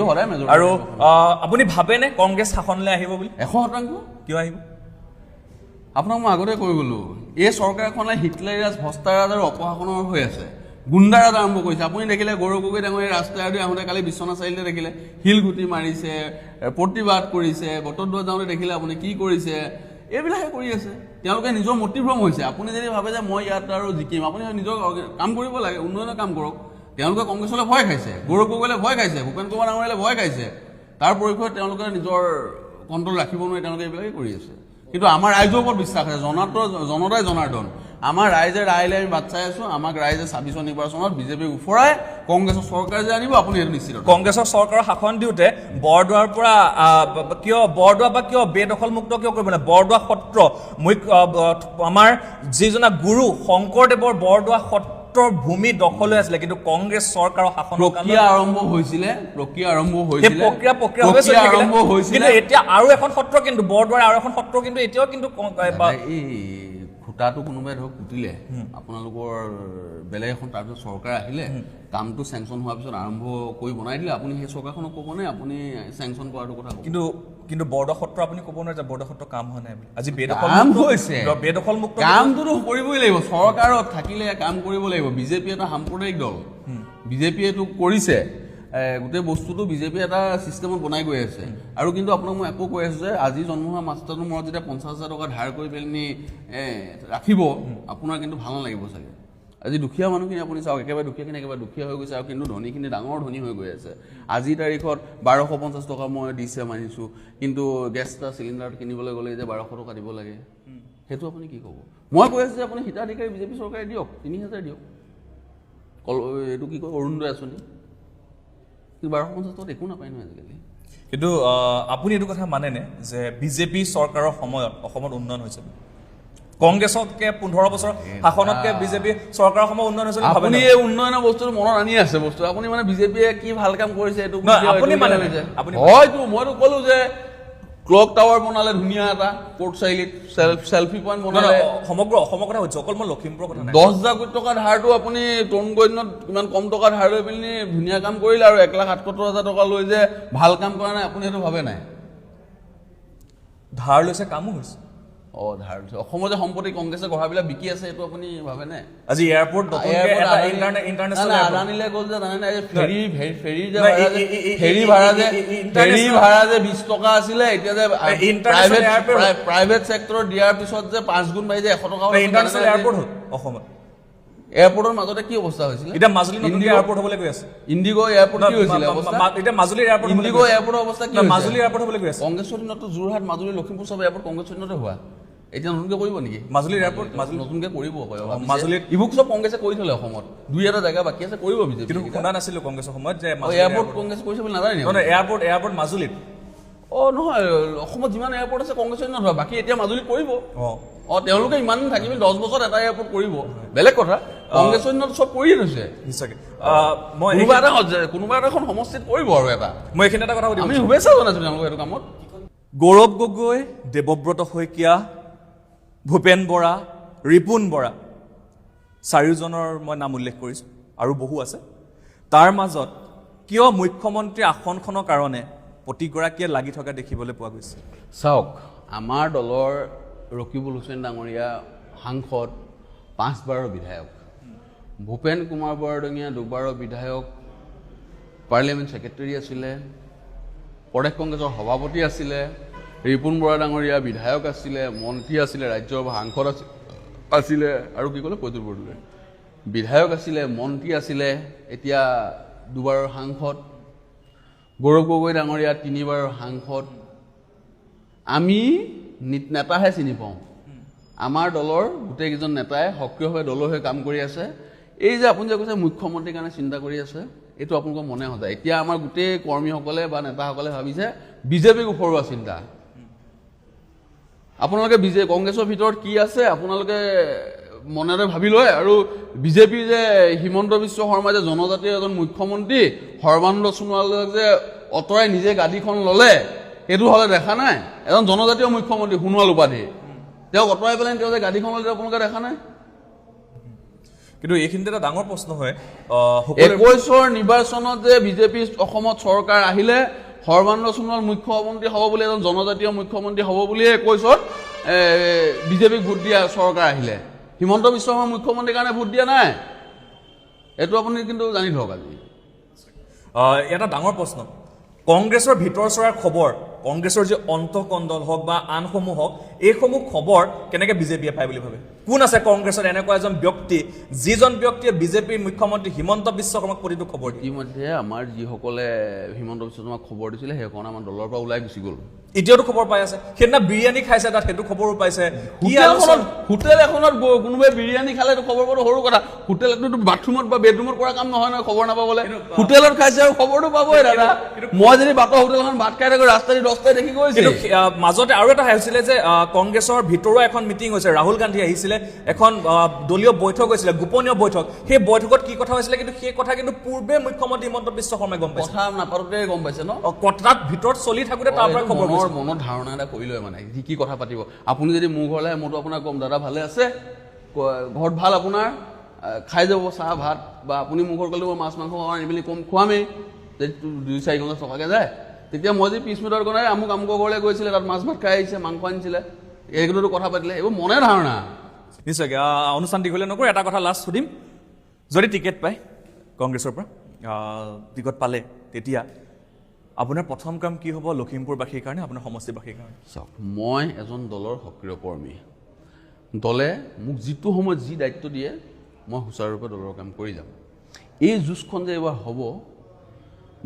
আৰু আপুনি ভাবেনে কংগ্ৰেছ শাসনলৈ আহিব বুলি? 100%। কিয় আহিব? আপোনাক মই আগতে কৈ গ'লো, এই চৰকাৰখনে হিটলাৰীৰাজ, ভ্ৰষ্টাৰাজ আৰু অপশাসনৰ হৈ আছে, গুণ্ডাৰাজ আৰম্ভ কৰিছে। আপুনি দেখিলে গৌৰৱ গগৈ ডাঙৰীয়া ৰাস্তাইদি আহোঁতে কালি বিশ্বনাথ চাৰিআলিতে দেখিলে শিলগুটি মাৰিছে, প্ৰতিবাদ কৰিছে। বটদ্ৰৱাত যাওঁতে দেখিলে আপুনি কি কৰিছে, এইবিলাকে কৰি আছে। তেওঁলোকে নিজৰ মতিভ্ৰম হৈছে। আপুনি যদি ভাবে যে মই ইয়াত আৰু জিকিম, আপুনি নিজৰ কাম কৰিব লাগে, উন্নয়নৰ কাম কৰক। তেওঁলোকে কংগ্ৰেছলৈ ভয় খাইছে, গৌৰৱ গগৈলৈ ভয় খাইছে, ভূপেন কুমাৰ ডাঙৰীয়ালৈ ভয় খাইছে। তাৰ পৰিপ্ৰেক্ষিতত তেওঁলোকে নিজৰ কণ্ট্ৰল ৰাখিব নোৱাৰি, তেওঁলোকে এইবিলাকে কৰি আছে। কিন্তু আমাৰ ৰাইজৰ ওপৰত বিশ্বাস আছে, জনতাই জনাৰ্দন। আমাৰ ৰাইজে ৰাইলে আমি বাট চাই আছো। আমাক ৰাইজে 26 নিৰ্বাচনত বিজেপিক উফৰাই কংগ্ৰেছৰ চৰকাৰ যে আনিব, আপুনি সেইটো নিশ্চিত। কংগ্ৰেছৰ চৰকাৰৰ শাসন দিওঁতে বৰদোৱাৰ পৰা কিয় বেদখলমুক্ত কিয় কৰিব লাগে? বৰদোৱা সত্ৰ আমাৰ যিজনা গুৰু শংকৰদেৱৰ বৰদোৱা সত্ৰৰ ভূমি দখল হৈ আছিলে, কিন্তু কংগ্ৰেছ চৰকাৰৰ শাসন প্ৰক্ৰিয়া আৰম্ভ হৈছিলে, কিন্তু এতিয়া আৰু এখন সত্ৰ, কিন্তু বৰদোৱাৰ আৰু এখন সত্ৰ, কিন্তু এতিয়াও কিন্তু খুটাটো কোনোবাই ধৰক পুতিলে, আপোনালোকৰ বেলেগ এখন তাৰপিছত চৰকাৰ আহিলে, কামটো চেংচন হোৱাৰ পিছত আৰম্ভ কৰি বনাই দিলে, আপুনি সেই চৰকাৰখনক ক'বনে আপুনি চেংচন কৰাটো কথা? কিন্তু বৰদোৱা সত্ৰ আপুনি ক'ব নোৱাৰে যে বৰদোৱা সত্ৰ কাম হোৱা নাই বুলি। আজি বেদখলমুক্ত কামটোতো কৰিবই লাগিব, চৰকাৰত থাকিলে কাম কৰিব লাগিব। বিজেপি এটা সাম্প্ৰদায়িক দল, বিজেপিয়ে এইটো কৰিছে, গোটেই বস্তুটো বিজেপি এটা ছিষ্টেমত বনাই গৈ আছে। আৰু কিন্তু আপোনাক মই আকৌ কৈ আছোঁ যে আজি জন্ম হোৱা মাষ্টাৰটোৰ মূৰত যেতিয়া 50,000 টকা ধাৰ কৰি পেলাই ৰাখিব, আপোনাৰ কিন্তু ভাল নালাগিব চাগে। আজি দুখীয়া মানুহখিনি আপুনি চাওক, একেবাৰে দুখীয়াখিনি একেবাৰে দুখীয়া হৈ গৈছে, আৰু কিন্তু ধনীখিনি ডাঙৰ ধনী হৈ গৈ আছে। আজিৰ তাৰিখত 1250 টকা মই দিছে মানিছোঁ, কিন্তু গেছ এটা চিলিণ্ডাৰ কিনিবলৈ গ'লে যে 1200 টকা দিব লাগে, সেইটো আপুনি কি ক'ব? মই কৈ আছোঁ যে আপুনি হিতাধিকাৰী বিজেপি চৰকাৰে দিয়ক, 3,000 দিয়ক। এইটো কি কয় অৰুণোদয় আঁচনি, কিন্তু 1250 টকাত একো নাপায় নহয় আজিকালি। কিন্তু আপুনি এইটো কথা মানেনে যে বিজেপি চৰকাৰৰ সময়ত অসমত উন্নয়ন হৈছে? কংগ্ৰেছতকে 15 বছৰ শাসনতকে বিজেপি চৰকাৰৰ সময় উন্নয়ন হৈছে? আপুনি এই উন্নয়নৰ বস্তুটো মনত আনি আছে বস্তু, আপুনি মানে বিজেপিয়ে কি ভাল কাম কৰিছে এইটো আপুনি মানে হয়তো মইতো ক'লো যে ক্লক টাৱাৰ বনালে ধুনীয়া এটা কোৰ্ট চাৰিআলিত, চেলফি পইণ্ট বনালে, সমগ্ৰ অসমৰ কথা হৈছে, অকল মই লখিমপুৰৰ কথা নাই। 10,000 কোটি টকা ধাৰটো আপুনি তৰুণ গণ্যত ইমান কম টকা ধাৰ লৈ পিনি ধুনীয়া কাম কৰিলে, আৰু 1,77,000 টকা লৈ যে ভাল কাম কৰা নাই আপুনি সেইটো ভাবে নাই? ধাৰ লৈছে, কামো হৈছে। ধাৰ লৈছে। অসমৰ যে সম্পত্তি কংগ্ৰেছে গঢ়াবিলাক বিকি আছে এইটো আপুনি ভাবে নাই? আজি এয়াৰপৰ্ট ইণ্টাৰনেশ্যনেল আদানীলে গ'ল যে জানে নাই, ফেৰী ভাড়া যে 20 টকা আছিলে, এতিয়া যে প্ৰাইভেট ছেক্টৰত দিয়াৰ পিছত যে 5 গুণ বাঢ়ি যে 100 টকা ইণ্টাৰনেশ্যনেল এয়াৰপৰ্ট হ'ল অসমত। এয়াৰপৰ্টৰ মাজতে কি অৱস্থা হৈছিলে? এতিয়া মাজুলী নতুন এয়াৰপৰ্ট হ'বলৈ গৈ আছে। ইণ্ডিগো এয়াৰপৰ্ট কি হৈছিলে অৱস্থা? এতিয়া মাজুলীৰ এয়াৰপৰ্ট, ইণ্ডিগো এয়াৰপৰ্টৰ অৱস্থা কি? মাজুলী এয়াৰপৰ্ট হ'বলৈ গৈ আছে। কংগ্ৰেছৰ দিনতো যোৰহাট, মাজুলী, লখিমপুৰ চব এয়াৰপৰ্ট কংগ্ৰেছৰ দিনতে হোৱা, এতিয়া নতুনকে কৰিব নেকি? মাজুলীৰ এয়াৰপৰ্ট নতুনকে কৰিব, মাজুলীত ইবুক চব কংগ্ৰেছে কৰি থলে, অসমত 2-এটা জেগা বাকী আছে কৰিব বিজেপি। কিন্তু শুনা নাছিলো কংগ্ৰেছৰ সময়ত যে এয়াৰপৰ্ট কংগ্ৰেছ কৰিছে বুলি নাজানে? এয়াৰপৰ্ট মাজুলীত নহয়, অসমত যিমান এয়াৰপৰ্ট আছে কংগ্ৰেছৰ দিনত হোৱা, বাকী এতিয়া মাজুলীত কৰিব। তেওঁলোকে ইমান দিন থাকি 10 বছৰত এটা এয়াৰপৰ্ট কৰিব, বেলেগ কথা। কংগ্ৰেছৰ দিনত চব কৰিয়ে থৈছে। কোনোবা এটা এখন সমষ্টিত কৰিব আৰু এটা। মই এইখিনি এটা কথা সুধিম, আমি শুভেচ্ছা জনাইছো তেওঁলোকক এইটো কামত। গৌৰৱ গগৈ, দেৱব্ৰত শইকীয়া, ভূপেন বৰা, ৰিপুণ বৰা, 4জনৰ মই নাম উল্লেখ কৰিছোঁ, আৰু বহু আছে। তাৰ মাজত কিয় মুখ্যমন্ত্ৰী আসনখনৰ কাৰণে প্ৰতিগৰাকীয়ে লাগি থকা দেখিবলৈ পোৱা গৈছে? চাওক, আমাৰ দলৰ ৰকিবুল হুছেইন ডাঙৰীয়া সাংসদ, 5 বাৰৰ বিধায়ক, ভূপেন কুমাৰ বৰদঙীয়া 2 বাৰৰ বিধায়ক, পাৰ্লিয়ামেণ্ট ছেক্ৰেটাৰী আছিলে, প্ৰদেশ কংগ্ৰেছৰ সভাপতি আছিলে, ৰিপুণ বৰা ডাঙৰীয়া বিধায়ক আছিলে, মন্ত্ৰী আছিলে, ৰাজ্যসভা সাংসদ আছিলে, আৰু কি ক'লে প্ৰদ্যুৎ বৰদলৈ বিধায়ক আছিলে, মন্ত্ৰী আছিলে, এতিয়া 2 বাৰৰ সাংসদ। গৌৰৱ গগৈ ডাঙৰীয়া 3 বাৰৰ সাংসদ। আমি নেতাহে চিনি পাওঁ, আমাৰ দলৰ গোটেইকেইজন নেতাই সক্ৰিয়ভাৱে দলৰ হৈ কাম কৰি আছে। এই যে আপুনি যে কৈছে মুখ্যমন্ত্ৰীৰ কাৰণে চিন্তা কৰি আছে, এইটো আপোনালোকৰ মনে সজায়। এতিয়া আমাৰ গোটেই কৰ্মীসকলে বা নেতাসকলে ভাবিছে বিজেপিক উফৰোৱা চিন্তা। আপোনালোকে কংগ্ৰেছৰ ভিতৰত কি আছে আপোনালোকে মনেৰে ভাবি লয়, আৰু বিজেপি যে হিমন্ত বিশ্ব শৰ্মা যে জনজাতিৰ এজন মুখ্যমন্ত্ৰী, সৰ্বানন্দ সোণোৱালক যে অঁতৰাই নিজে গাদীখন ল'লে, সেইটো হ'লে দেখা নাই? এজন জনজাতীয় মুখ্যমন্ত্ৰী সোণোৱাল উপাধি, তেওঁক অঁতৰাই পেলাই তেওঁ যে গাদীখন ল'লে আপোনালোকে দেখা নাই? কিন্তু এইখিনিতে এটা ডাঙৰ প্ৰশ্ন হয়, 21ৰ নিৰ্বাচনত যে বিজেপি অসমত চৰকাৰ আহিলে, সৰ্বানন্দ সোণোৱাল মুখ্যমন্ত্ৰী হ'ব বুলি, এজন জনজাতীয় মুখ্যমন্ত্ৰী হ'ব বুলিয়ে 21ত বিজেপিক ভোট দিয়া চৰকাৰ আহিলে। হিমন্ত বিশ্ব শৰ্মা মুখ্যমন্ত্ৰীৰ কাৰণে ভোট দিয়া নাই, এইটো আপুনি কিন্তু জানি থওক। আজি এটা ডাঙৰ প্ৰশ্ন, কংগ্ৰেছৰ ভিতৰ চৰাৰ খবৰ, কংগ্ৰেছৰ যে অন্তঃকন্দল হওক বা আনসমূহ হওক, এইসমূহ খবৰ কেনেকৈ বিজেপিয়ে পায় বুলি ভাবে? কোন আছে কংগ্ৰেছত এনেকুৱা এজন ব্যক্তি যিজন ব্যক্তিয়ে বিজেপিৰ মুখ্যমন্ত্ৰী হিমন্ত বিশ্ব শৰ্মাক প্ৰতিটো খবৰ দিয়ে? ইতিমধ্যে আমাৰ যিসকলে হিমন্ত বিশ্ব শৰ্মাক খবৰ দিছিলে সেইসকলে আমাৰ দলৰ পৰা ওলাই গুচি গ'ল। এতিয়াতো খবৰ পাই আছে, সেইদিনা বিৰিয়ানী খাইছে তাত, সেইটো খবৰো পাইছে। হোটেল এখনত কোনোবাই বিৰিয়ানী খালে খবৰ পোৱাটো সৰু কথা, হোটেলতো বাথৰুমত বা বেডৰুমত কৰা কাম নহয় নহয় খবৰ নাপাবলৈ। হোটেলত খাইছে আৰু খবৰটো পাবই দাদা। মই যদি বাটৰ হোটেলখন ভাত খাই থাকো, ৰাস্তা দি 10টাই দেখি গৈছে। মাজতে আৰু এটা হৈছিলে যে কংগ্ৰেছৰ ভিতৰুৱা এখন মিটিং হৈছে, ৰাহুল গান্ধী আহিছিলে, এখন দলীয় বৈঠক হৈছিলে, গোপনীয় বৈঠক। সেই বৈঠকত কি কথা হৈছিলে, কিন্তু সেই কথা কিন্তু পূৰ্বে মুখ্যমন্ত্ৰী হিমন্ত বিশ্ব শৰ্মাই গম পাইছে, কথা নাপাতোতে গম পাইছে ন? কথাত ভিতৰত চলি থাকোতে তাৰ পৰা খবৰ মনৰ ধাৰণা এটা কৰি লয় মানে কি কথা পাতিব। আপুনি যদি মোৰ ঘৰলৈ আহে, মইতো আপোনাক ক'ম দাদা ভালে আছে, ঘৰত ভাল আপোনাৰ, খাই যাব চাহ ভাত, বা আপুনি মোৰ ঘৰত গ'লে মই মাছ মাংস আনি মেলি কম খুৱামেই, 2-4 টকাকৈ যায়। তেতিয়া মই যদি 20 মিনিটৰ কাৰণে আমুকৰ ঘৰলৈ গৈছিলে, তাত মাছ ভাত খাই আহিছে, মাংস আনিছিলে, এইগুলোতো কথা পাতিলে, এইবোৰ মনে ধাৰণা। নিশ্চয়কৈ অনুষ্ঠান দীঘলীয়া নকৰোঁ, এটা কথা লাষ্ট সুধিম, যদি টিকেট পায় কংগ্ৰেছৰ পৰা, টিকট পালে, তেতিয়া আপোনাৰ প্ৰথম কাম কি হ'ব লখিমপুৰবাসীৰ কাৰণে, আপোনাৰ সমষ্টিবাসীৰ কাৰণে? চাওক, মই এজন দলৰ সক্ৰিয় কৰ্মী, দলে মোক যিটো সময়ত যি দায়িত্ব দিয়ে মই সুচাৰুৰূপে দলৰ কাম কৰি যাম। এই যুঁজখন যে এইবাৰ হ'ব,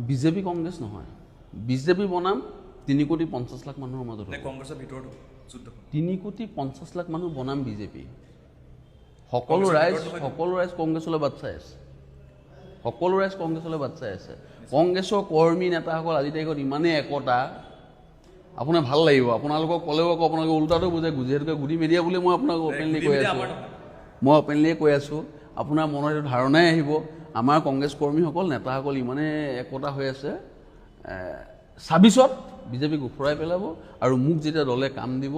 বিজেপি কংগ্ৰেছ নহয়, বিজেপি বনাম 3,50,00,000 মানুহৰ মাজত, কংগ্ৰেছৰ ভিতৰত 3,50,00,000 মানুহ বনাম বিজেপি। সকলো ৰাইজ কংগ্ৰেছলৈ বাট চাই আছে। সকলো ৰাইজ কংগ্ৰেছলৈ বাট চাই আছে। কংগ্ৰেছৰ কৰ্মী নেতাসকল আজি তাৰিখত ইমানেই একতা, আপোনাৰ ভাল লাগিব। আপোনালোকক ক'লেও আকৌ আপোনালোকে ওলোটাটো বুজে, যিহেতুকে গুটি মেডিয়া বুলি মই আপোনাক অপেনলি কৈ আছোঁ, মই অপেনলিয়ে কৈ আছোঁ। আপোনাৰ মনত এইটো ধাৰণাই আহিব, আমাৰ কংগ্ৰেছ কৰ্মীসকল নেতাসকল ইমানেই একতা হৈ আছে, 26ত বিজেপিক উফৰাই পেলাব। আৰু মোক যেতিয়া দলে কাম দিব,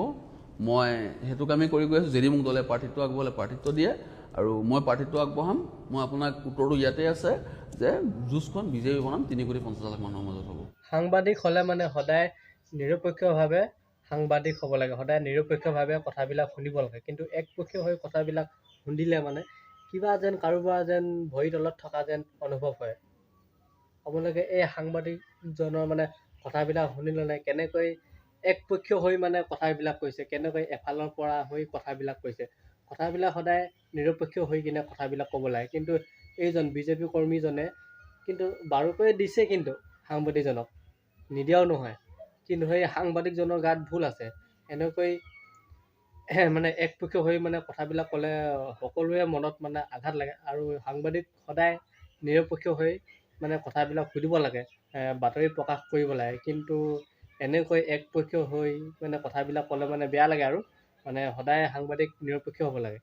মই সেইটো কামেই কৰি গৈ আছোঁ। যদি মোক দলে প্ৰাৰ্থিত্ব আগবঢ়ালে প্ৰাৰ্থিত্ব দিয়ে, আৰু মই প্ৰাৰ্থিত্ব আগবঢ়াম। মই আপোনাক উত্তৰটো ইয়াতে আছে যে যুঁজখন বিজেপি বনাম, 3,50,00,000 মানুহৰ মাজত হ'ব। সাংবাদিক হ'লে মানে সদায় নিৰপেক্ষভাৱে সাংবাদিক হ'ব লাগে, সদায় নিৰপেক্ষভাৱে কথাবিলাক শুনিব লাগে। কিন্তু একপক্ষীয় হৈ কথাবিলাক শুনিলে মানে কিবা যেন কাৰোবাৰ যেন ভৰিৰ তলত থকা যেন অনুভৱ হয়। আপোনালোকে এই সাংবাদিকজনৰ মানে কথাবিলাক শুনি ল'লে, কেনেকৈ একপক্ষীয় হৈ মানে কথাবিলাক কৈছে, কেনেকৈ এফালৰ পৰা হৈ কথাবিলাক কৈছে। কথাবিলাক সদায় নিৰপেক্ষ হৈ কিনে কথাবিলাক ক'ব লাগে। কিন্তু এইজন বিজেপি কৰ্মীজনে কিন্তু বাৰুকৈ দিছে, কিন্তু সাংবাদিকজনক নিদিয়াও নহয়। কিন্তু সেই সাংবাদিকজনৰ গাত ভুল আছে। এনেকৈ মানে একপক্ষীয় হৈ মানে কথাবিলাক ক'লে সকলোৰে মনত মানে আঘাত লাগে। আৰু সাংবাদিক সদায় নিৰপেক্ষ হৈ মানে কথাবিলাক সুধিব লাগে, বাতৰি প্ৰকাশ কৰিব লাগে। কিন্তু এনেকৈ একপক্ষীয় হৈ মানে কথাবিলাক ক'লে মানে বেয়া লাগে। আৰু মানে সদায় সাংবাদিক নিৰপেক্ষ হ'ব লাগে।